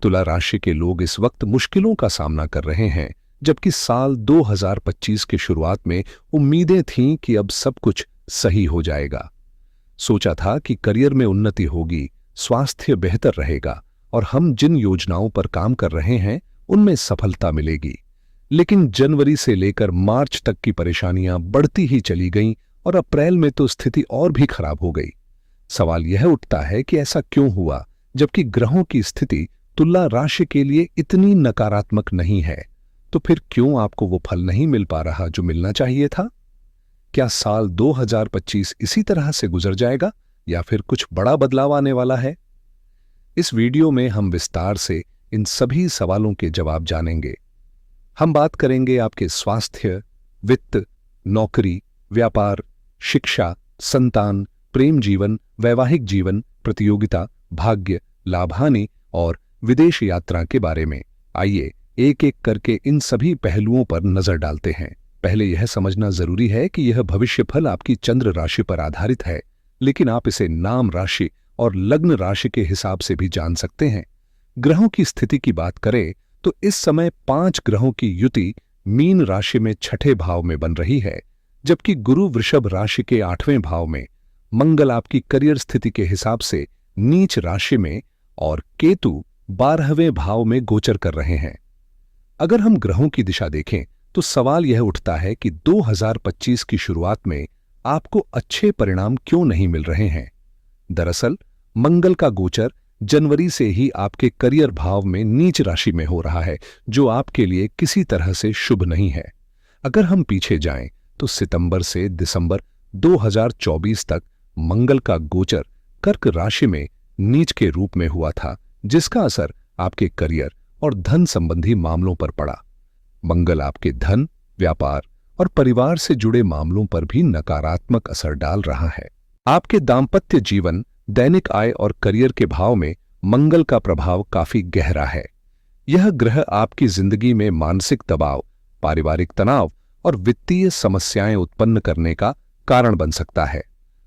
तुला राशि के लोग इस वक्त मुश्किलों का सामना कर रहे हैं, जबकि साल 2025 की शुरुआत में उम्मीदें थीं कि अब सब कुछ सही हो जाएगा। सोचा था कि करियर में उन्नति होगी, स्वास्थ्य बेहतर रहेगा और हम जिन योजनाओं पर काम कर रहे हैं उनमें सफलता मिलेगी। लेकिन जनवरी से लेकर मार्च तक की परेशानियां बढ़ती ही चली गईं और अप्रैल में तो स्थिति और भी खराब हो गई। सवाल यह उठता है कि ऐसा क्यों हुआ, जबकि ग्रहों की स्थिति तुला राशि के लिए इतनी नकारात्मक नहीं है। तो फिर क्यों आपको वो फल नहीं मिल पा रहा जो मिलना चाहिए था? क्या साल 2025 इसी तरह से गुजर जाएगा या फिर कुछ बड़ा बदलाव आने वाला है? इस वीडियो में हम विस्तार से इन सभी सवालों के जवाब जानेंगे। हम बात करेंगे आपके स्वास्थ्य, वित्त, नौकरी, व्यापार, शिक्षा, संतान, प्रेम जीवन, वैवाहिक जीवन, प्रतियोगिता, भाग्य, लाभहानि और विदेश यात्रा के बारे में। आइए एक एक करके इन सभी पहलुओं पर नजर डालते हैं। पहले यह समझना जरूरी है कि यह भविष्य फल आपकी चंद्र राशि पर आधारित है, लेकिन आप इसे नाम राशि और लग्न राशि के हिसाब से भी जान सकते हैं। ग्रहों की स्थिति की बात करें तो इस समय 5 ग्रहों की युति मीन राशि में छठे भाव में बन रही है, जबकि गुरु वृषभ राशि के 8वें भाव में, मंगल आपकी करियर स्थिति के हिसाब से नीच राशि में और केतु 12वें भाव में गोचर कर रहे हैं। अगर हम ग्रहों की दिशा देखें तो सवाल यह उठता है कि 2025 की शुरुआत में आपको अच्छे परिणाम क्यों नहीं मिल रहे हैं। दरअसल मंगल का गोचर जनवरी से ही आपके करियर भाव में नीच राशि में हो रहा है, जो आपके लिए किसी तरह से शुभ नहीं है। अगर हम पीछे जाएं तो सितंबर से दिसंबर 2024 तक मंगल का गोचर कर्क राशि में नीच के रूप में हुआ था, जिसका असर आपके करियर और धन संबंधी मामलों पर पड़ा। मंगल आपके धन, व्यापार और परिवार से जुड़े मामलों पर भी नकारात्मक असर डाल रहा है। आपके दाम्पत्य जीवन, दैनिक आय और करियर के भाव में मंगल का प्रभाव काफी गहरा है। यह ग्रह आपकी जिंदगी में मानसिक दबाव, पारिवारिक तनाव और वित्तीय समस्याएं उत्पन्न करने का कारण बन सकता है।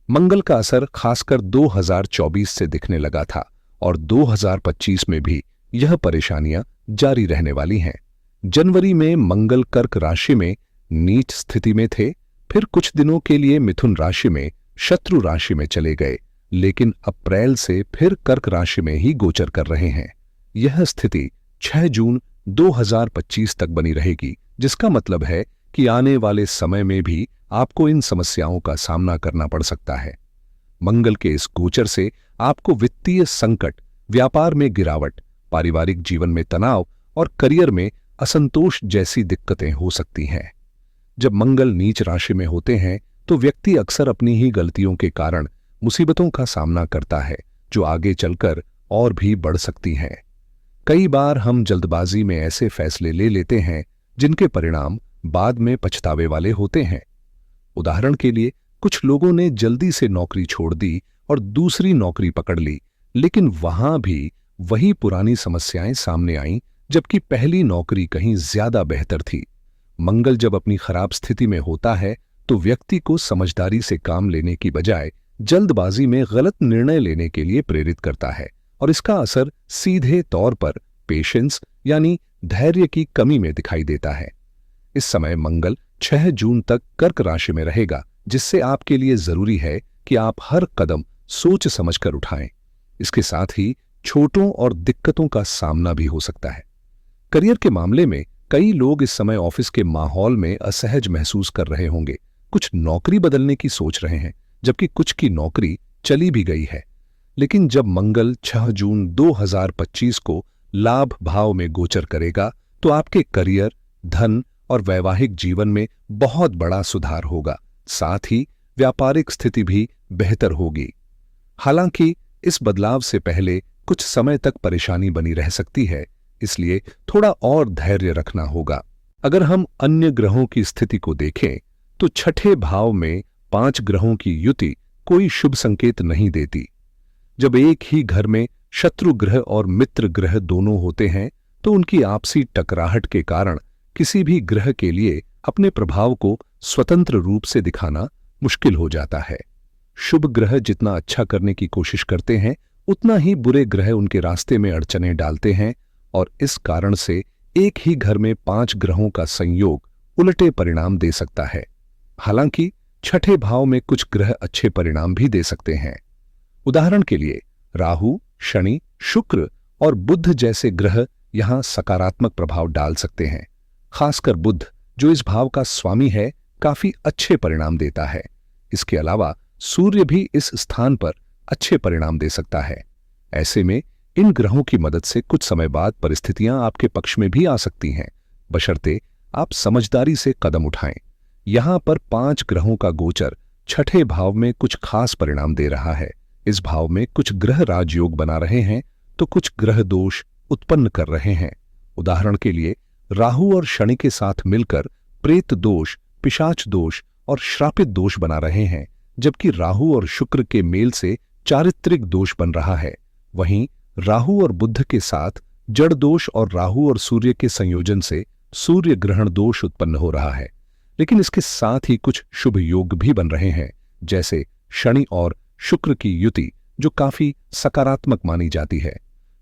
मंगल का असर खासकर 2024 से दिखने लगा था और 2025 में भी यह परेशानियां जारी रहने वाली हैं। जनवरी में मंगल कर्क राशि में नीच स्थिति में थे, फिर कुछ दिनों के लिए मिथुन राशि में शत्रु राशि में चले गए, लेकिन अप्रैल से फिर कर्क राशि में ही गोचर कर रहे हैं। यह स्थिति 6 जून 2025 तक बनी रहेगी, जिसका मतलब है कि आने वाले समय में भी आपको इन समस्याओं का सामना करना पड़ सकता है। मंगल के इस गोचर से आपको वित्तीय संकट, व्यापार में गिरावट, पारिवारिक जीवन में तनाव और करियर में असंतोष जैसी दिक्कतें हो सकती हैं। जब मंगल नीच राशि में होते हैं तो व्यक्ति अक्सर अपनी ही गलतियों के कारण मुसीबतों का सामना करता है, जो आगे चलकर और भी बढ़ सकती हैं। कई बार हम जल्दबाजी में ऐसे फैसले ले लेते हैं जिनके परिणाम बाद में पछतावे वाले होते हैं। उदाहरण के लिए, कुछ लोगों ने जल्दी से नौकरी छोड़ दी और दूसरी नौकरी पकड़ ली, लेकिन वहां भी वही पुरानी समस्याएं सामने आईं, जबकि पहली नौकरी कहीं ज्यादा बेहतर थी। मंगल जब अपनी खराब स्थिति में होता है तो व्यक्ति को समझदारी से काम लेने की बजाय जल्दबाजी में गलत निर्णय लेने के लिए प्रेरित करता है और इसका असर सीधे तौर पर पेशेंस यानी धैर्य की कमी में दिखाई देता है। इस समय मंगल 6 जून तक कर्क राशि में रहेगा, जिससे आपके लिए जरूरी है कि आप हर कदम सोच समझकर उठाएं। इसके साथ ही छोटों और दिक्कतों का सामना भी हो सकता है। करियर के मामले में कई लोग इस समय ऑफिस के माहौल में असहज महसूस कर रहे होंगे। कुछ नौकरी बदलने की सोच रहे हैं, जबकि कुछ की नौकरी चली भी गई है। लेकिन जब मंगल 6 जून 2025 को लाभ भाव में गोचर करेगा तो आपके करियर, धन और वैवाहिक जीवन में बहुत बड़ा सुधार होगा। साथ ही व्यापारिक स्थिति भी बेहतर होगी। हालांकि इस बदलाव से पहले कुछ समय तक परेशानी बनी रह सकती है, इसलिए थोड़ा और धैर्य रखना होगा। अगर हम अन्य ग्रहों की स्थिति को देखें तो छठे भाव में 5 ग्रहों की युति कोई शुभ संकेत नहीं देती। जब एक ही घर में शत्रु ग्रह और मित्र ग्रह दोनों होते हैं तो उनकी आपसी टकराहट के कारण किसी भी ग्रह के लिए अपने प्रभाव को स्वतंत्र रूप से दिखाना मुश्किल हो जाता है। शुभ ग्रह जितना अच्छा करने की कोशिश करते हैं, उतना ही बुरे ग्रह उनके रास्ते में अड़चनें डालते हैं और इस कारण से एक ही घर में 5 ग्रहों का संयोग उलटे परिणाम दे सकता है। हालांकि छठे भाव में कुछ ग्रह अच्छे परिणाम भी दे सकते हैं। उदाहरण के लिए राहु, शनि, शुक्र और बुध जैसे ग्रह यहां सकारात्मक प्रभाव डाल सकते हैं। खासकर बुध, जो इस भाव का स्वामी है, काफी अच्छे परिणाम देता है। इसके अलावा सूर्य भी इस स्थान पर अच्छे परिणाम दे सकता है। ऐसे में इन ग्रहों की मदद से कुछ समय बाद परिस्थितियां आपके पक्ष में भी आ सकती हैं, बशर्ते आप समझदारी से कदम उठाएं। यहां पर 5 ग्रहों का गोचर छठे भाव में कुछ खास परिणाम दे रहा है। इस भाव में कुछ ग्रह राजयोग बना रहे हैं तो कुछ ग्रह दोष उत्पन्न कर रहे हैं। उदाहरण के लिए राहु और शनि के साथ मिलकर प्रेत दोष, पिशाच दोष और श्रापित दोष बना रहे हैं, जबकि राहु और शुक्र के मेल से चारित्रिक दोष बन रहा है। वहीं राहु और बुध के साथ जड़ दोष और राहु और सूर्य के संयोजन से सूर्य ग्रहण दोष उत्पन्न हो रहा है। लेकिन इसके साथ ही कुछ शुभ योग भी बन रहे हैं, जैसे शनि और शुक्र की युति, जो काफी सकारात्मक मानी जाती है।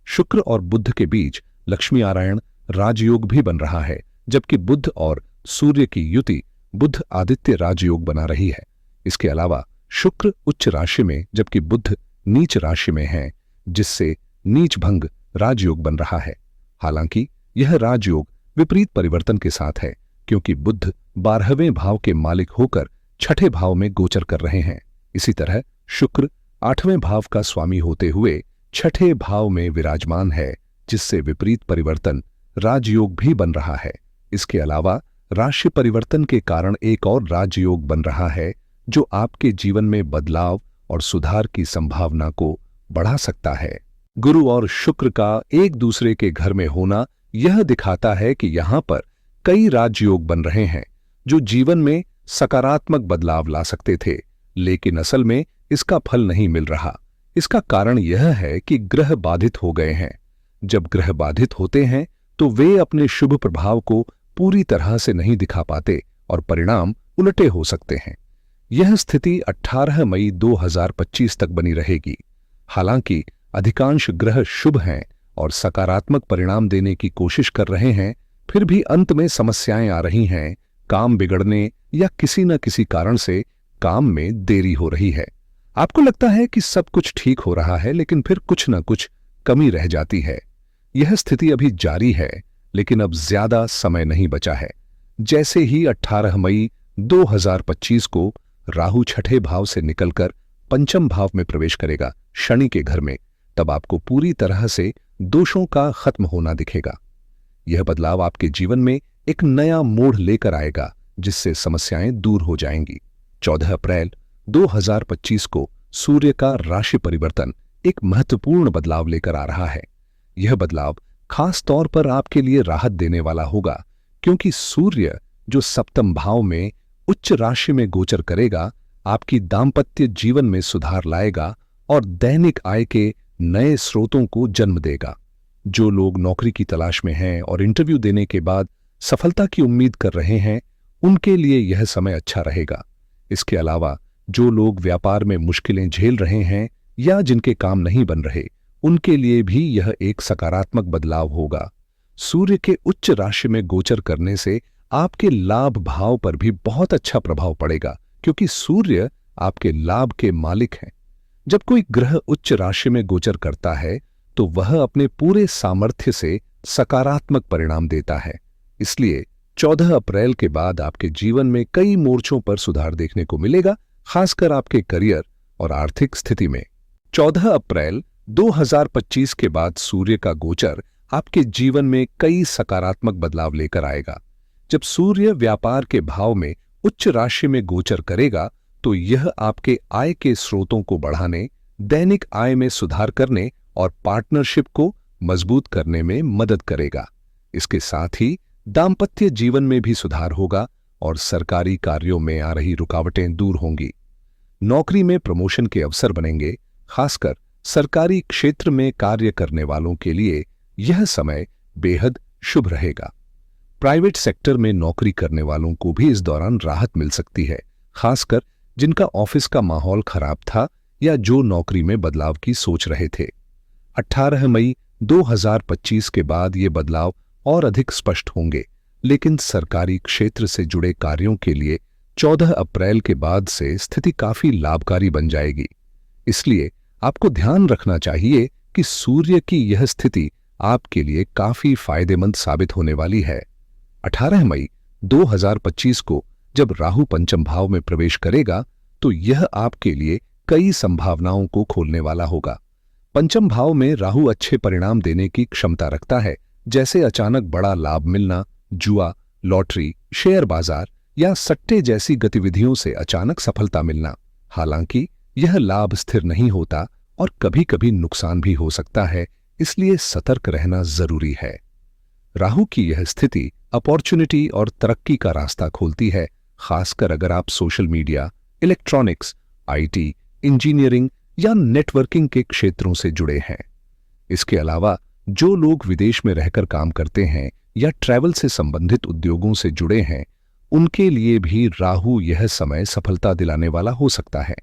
शुक्र और बुध के बीच लक्ष्मी नारायण राजयोग भी बन रहा है, जबकि बुध और सूर्य की युति बुध आदित्य राजयोग बना रही है। इसके अलावा शुक्र उच्च राशि में जबकि बुध नीच राशि में है, जिससे नीच भंग राजयोग बन रहा है। हालांकि यह राजयोग विपरीत परिवर्तन के साथ है, क्योंकि बुध 12वें भाव के मालिक होकर छठे भाव में गोचर कर रहे हैं। इसी तरह शुक्र 8वें भाव का स्वामी होते हुए छठे भाव में विराजमान है, जिससे विपरीत परिवर्तन राजयोग भी बन रहा है। इसके अलावा राशि परिवर्तन के कारण एक और राजयोग बन रहा है, जो आपके जीवन में बदलाव और सुधार की संभावना को बढ़ा सकता है। गुरु और शुक्र का एक दूसरे के घर में होना यह दिखाता है कि यहां पर कई राजयोग बन रहे हैं, जो जीवन में सकारात्मक बदलाव ला सकते थे, लेकिन असल में इसका फल नहीं मिल रहा। इसका कारण यह है कि ग्रह बाधित हो गए हैं। जब ग्रह बाधित होते हैं तो वे अपने शुभ प्रभाव को पूरी तरह से नहीं दिखा पाते और परिणाम उलटे हो सकते हैं। यह स्थिति 18 मई 2025 तक बनी रहेगी। हालांकि अधिकांश ग्रह शुभ हैं और सकारात्मक परिणाम देने की कोशिश कर रहे हैं, फिर भी अंत में समस्याएं आ रही हैं। काम बिगड़ने या किसी न किसी कारण से काम में देरी हो रही है। आपको लगता है कि सब कुछ ठीक हो रहा है, लेकिन फिर कुछ न कुछ कमी रह जाती है। यह स्थिति अभी जारी है, लेकिन अब ज्यादा समय नहीं बचा है। जैसे ही 18 मई 2025 को राहु छठे भाव से निकलकर पंचम भाव में प्रवेश करेगा, शनि के घर में, तब आपको पूरी तरह से दोषों का खत्म होना दिखेगा। यह बदलाव आपके जीवन में एक नया मोड़ लेकर आएगा, जिससे समस्याएं दूर हो जाएंगी। 14 अप्रैल 2025 को सूर्य का राशि परिवर्तन एक महत्वपूर्ण बदलाव लेकर आ रहा है। यह बदलाव खास तौर पर आपके लिए राहत देने वाला होगा, क्योंकि सूर्य, जो सप्तम भाव में उच्च राशि में गोचर करेगा, आपकी दाम्पत्य जीवन में सुधार लाएगा और दैनिक आय के नए स्रोतों को जन्म देगा। जो लोग नौकरी की तलाश में हैं और इंटरव्यू देने के बाद सफलता की उम्मीद कर रहे हैं, उनके लिए यह समय अच्छा रहेगा। इसके अलावा जो लोग व्यापार में मुश्किलें झेल रहे हैं या जिनके काम नहीं बन रहे, उनके लिए भी यह एक सकारात्मक बदलाव होगा। सूर्य के उच्च राशि में गोचर करने से आपके लाभ भाव पर भी बहुत अच्छा प्रभाव पड़ेगा, क्योंकि सूर्य आपके लाभ के मालिक हैं। जब कोई ग्रह उच्च राशि में गोचर करता है तो वह अपने पूरे सामर्थ्य से सकारात्मक परिणाम देता है। इसलिए 14 अप्रैल के बाद आपके जीवन में कई मोर्चों पर सुधार देखने को मिलेगा, खासकर आपके करियर और आर्थिक स्थिति में। 14 अप्रैल 2025 के बाद सूर्य का गोचर आपके जीवन में कई सकारात्मक बदलाव लेकर आएगा। जब सूर्य व्यापार के भाव में उच्च राशि में गोचर करेगा तो यह आपके आय के स्रोतों को बढ़ाने, दैनिक आय में सुधार करने और पार्टनरशिप को मजबूत करने में मदद करेगा। इसके साथ ही दाम्पत्य जीवन में भी सुधार होगा और सरकारी कार्यों में आ रही रुकावटें दूर होंगी। नौकरी में प्रमोशन के अवसर बनेंगे। खासकर सरकारी क्षेत्र में कार्य करने वालों के लिए यह समय बेहद शुभ रहेगा। प्राइवेट सेक्टर में नौकरी करने वालों को भी इस दौरान राहत मिल सकती है, खासकर जिनका ऑफिस का माहौल खराब था या जो नौकरी में बदलाव की सोच रहे थे। 18 मई 2025 के बाद ये बदलाव और अधिक स्पष्ट होंगे, लेकिन सरकारी क्षेत्र से जुड़े कार्यों के लिए 14 अप्रैल के बाद से स्थिति काफी लाभकारी बन जाएगी। इसलिए आपको ध्यान रखना चाहिए कि सूर्य की यह स्थिति आपके लिए काफी फायदेमंद साबित होने वाली है। 18 मई 2025 को जब राहु पंचम भाव में प्रवेश करेगा तो यह आपके लिए कई संभावनाओं को खोलने वाला होगा। पंचम भाव में राहु अच्छे परिणाम देने की क्षमता रखता है, जैसे अचानक बड़ा लाभ मिलना, जुआ, लॉटरी, शेयर बाजार या सट्टे जैसी गतिविधियों से अचानक सफलता मिलना। हालांकि यह लाभ स्थिर नहीं होता और कभी कभी नुकसान भी हो सकता है, इसलिए सतर्क रहना जरूरी है। राहु की यह स्थिति अपॉर्चुनिटी और तरक्की का रास्ता खोलती है, खासकर अगर आप social media, electronics, IT, engineering या नेटवर्किंग के क्षेत्रों से जुड़े हैं। इसके अलावा जो लोग विदेश में रहकर काम करते हैं या ट्रैवल से संबंधित उद्योगों से जुड़े हैं, उनके लिए भी राहु यह समय सफलता दिलाने वाला हो सकता है।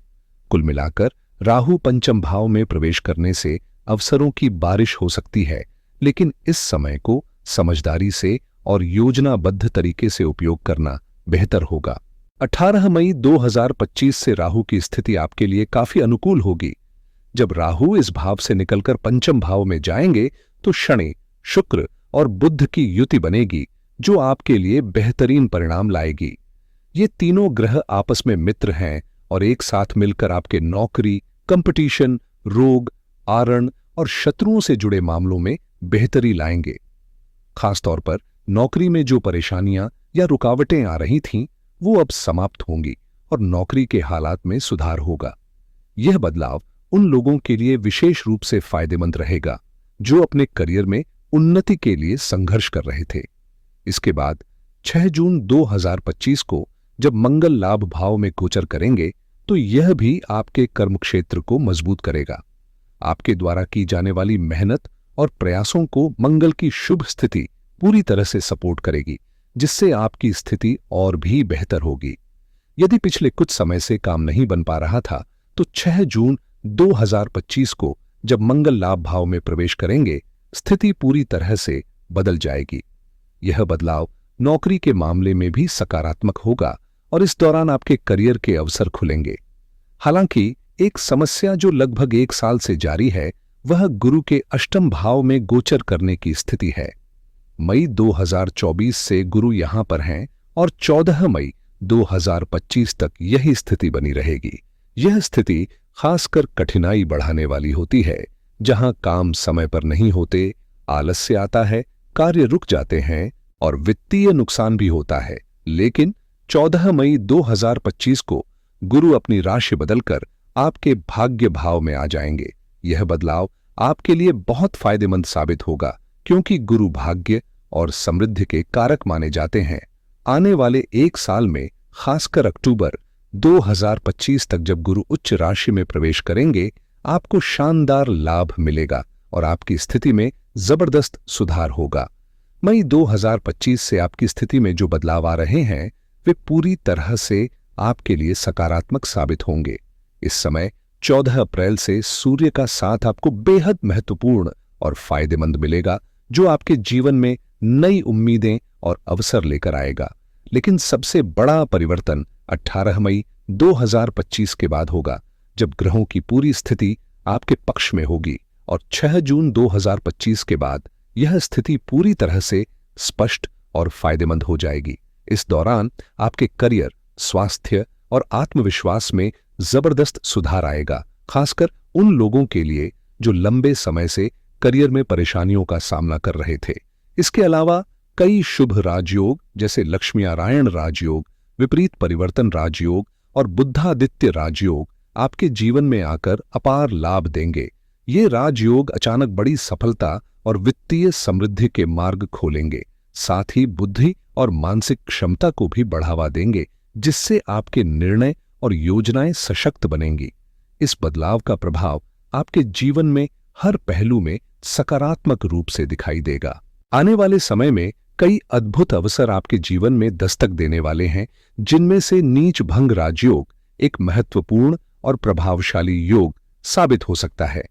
कुल मिलाकर राहु पंचम भाव में प्रवेश करने से अवसरों की बारिश हो सकती है, लेकिन इस समय को समझदारी से और योजनाबद्ध तरीके से उपयोग करना बेहतर होगा। 18 मई 2025 से राहु की स्थिति आपके लिए काफी अनुकूल होगी। जब राहु इस भाव से निकलकर पंचम भाव में जाएंगे तो शनि, शुक्र और बुध की युति बनेगी, जो आपके लिए बेहतरीन परिणाम लाएगी। ये तीनों ग्रह आपस में मित्र हैं और एक साथ मिलकर आपके नौकरी, कंपटीशन, रोग, आरण और शत्रुओं से जुड़े मामलों में बेहतरी लाएंगे। खासतौर पर नौकरी में जो परेशानियां या रुकावटें आ रही थीं, वो अब समाप्त होंगी और नौकरी के हालात में सुधार होगा। यह बदलाव उन लोगों के लिए विशेष रूप से फायदेमंद रहेगा जो अपने करियर में उन्नति के लिए संघर्ष कर रहे थे। इसके बाद 6 जून 2025 को जब मंगल लाभ भाव में गोचर करेंगे तो यह भी आपके कर्म क्षेत्र को मजबूत करेगा। आपके द्वारा की जाने वाली मेहनत और प्रयासों को मंगल की शुभ स्थिति पूरी तरह से सपोर्ट करेगी, जिससे आपकी स्थिति और भी बेहतर होगी। यदि पिछले कुछ समय से काम नहीं बन पा रहा था तो 6 जून 2025 को जब मंगल लाभ भाव में प्रवेश करेंगे, स्थिति पूरी तरह से बदल जाएगी। यह बदलाव नौकरी के मामले में भी सकारात्मक होगा और इस दौरान आपके करियर के अवसर खुलेंगे। हालांकि एक समस्या जो लगभग 1 साल से जारी है, वह गुरु के अष्टम भाव में गोचर करने की स्थिति है। मई 2024 से गुरु यहां पर हैं और 14 मई 2025 तक यही स्थिति बनी रहेगी। यह स्थिति खासकर कठिनाई बढ़ाने वाली होती है, जहां काम समय पर नहीं होते, आलस्य आता है, कार्य रुक जाते हैं और वित्तीय नुकसान भी होता है। लेकिन 14 मई 2025 को गुरु अपनी राशि बदलकर आपके भाग्य भाव में आ जाएंगे। यह बदलाव आपके लिए बहुत फायदेमंद साबित होगा, क्योंकि गुरु भाग्य और समृद्धि के कारक माने जाते हैं। आने वाले 1 साल में, खासकर अक्टूबर 2025 तक जब गुरु उच्च राशि में प्रवेश करेंगे, आपको शानदार लाभ मिलेगा और आपकी स्थिति में जबरदस्त सुधार होगा। मई 2025 से आपकी स्थिति में जो बदलाव आ रहे हैं, वे पूरी तरह से आपके लिए सकारात्मक साबित होंगे। इस समय 14 अप्रैल से सूर्य का साथ आपको बेहद महत्वपूर्ण और फायदेमंद मिलेगा, जो आपके जीवन में नई उम्मीदें और अवसर लेकर आएगा। लेकिन सबसे बड़ा परिवर्तन 18 मई 2025 के बाद होगा, जब ग्रहों की पूरी स्थिति आपके पक्ष में होगी और 6 जून 2025 के बाद यह स्थिति पूरी तरह से स्पष्ट और फायदेमंद हो जाएगी। इस दौरान आपके करियर, स्वास्थ्य और आत्मविश्वास में जबरदस्त सुधार आएगा, खासकर उन लोगों के लिए जो लंबे समय से करियर में परेशानियों का सामना कर रहे थे। इसके अलावा कई शुभ राजयोग जैसे लक्ष्मी नारायण राजयोग, विपरीत परिवर्तन राजयोग और बुद्धादित्य राजयोग आपके जीवन में आकर अपार लाभ देंगे। ये राजयोग अचानक बड़ी सफलता और वित्तीय समृद्धि के मार्ग खोलेंगे, साथ ही बुद्धि और मानसिक क्षमता को भी बढ़ावा देंगे, जिससे आपके निर्णय और योजनाएं सशक्त बनेंगी। इस बदलाव का प्रभाव आपके जीवन में हर पहलू में सकारात्मक रूप से दिखाई देगा। आने वाले समय में कई अद्भुत अवसर आपके जीवन में दस्तक देने वाले हैं, जिनमें से नीच भंग राजयोग एक महत्वपूर्ण और प्रभावशाली योग साबित हो सकता है।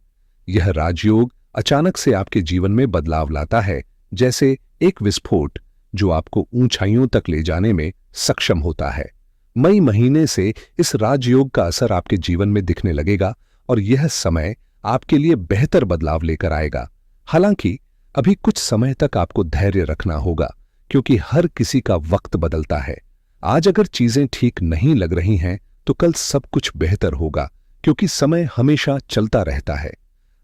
यह राजयोग अचानक से आपके जीवन में बदलाव लाता है, जैसे एक विस्फोट जो आपको ऊंचाइयों तक ले जाने में सक्षम होता है। मई महीने से इस राजयोग का असर आपके जीवन में दिखने लगेगा और यह समय आपके लिए बेहतर बदलाव लेकर आएगा। हालांकि अभी कुछ समय तक आपको धैर्य रखना होगा, क्योंकि हर किसी का वक्त बदलता है। आज अगर चीजें ठीक नहीं लग रही हैं, तो कल सब कुछ बेहतर होगा, क्योंकि समय हमेशा चलता रहता है।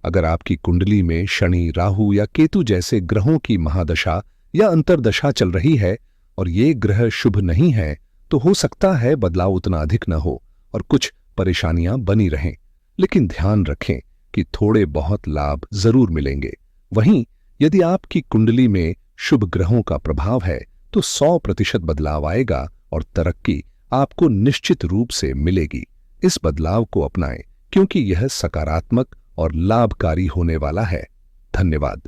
अगर आपकी कुंडली में शनि, राहु या केतु जैसे ग्रहों की महादशा या अंतर्दशा चल रही है और ये ग्रह शुभ नहीं है, तो हो सकता है बदलाव उतना अधिक न हो और कुछ परेशानियां बनी रहें। लेकिन ध्यान रखें कि थोड़े बहुत लाभ जरूर मिलेंगे। वहीं यदि आपकी कुंडली में शुभ ग्रहों का प्रभाव है, तो 100% बदलाव आएगा और तरक्की आपको निश्चित रूप से मिलेगी। इस बदलाव को अपनाएं, क्योंकि यह सकारात्मक और लाभकारी होने वाला है। धन्यवाद।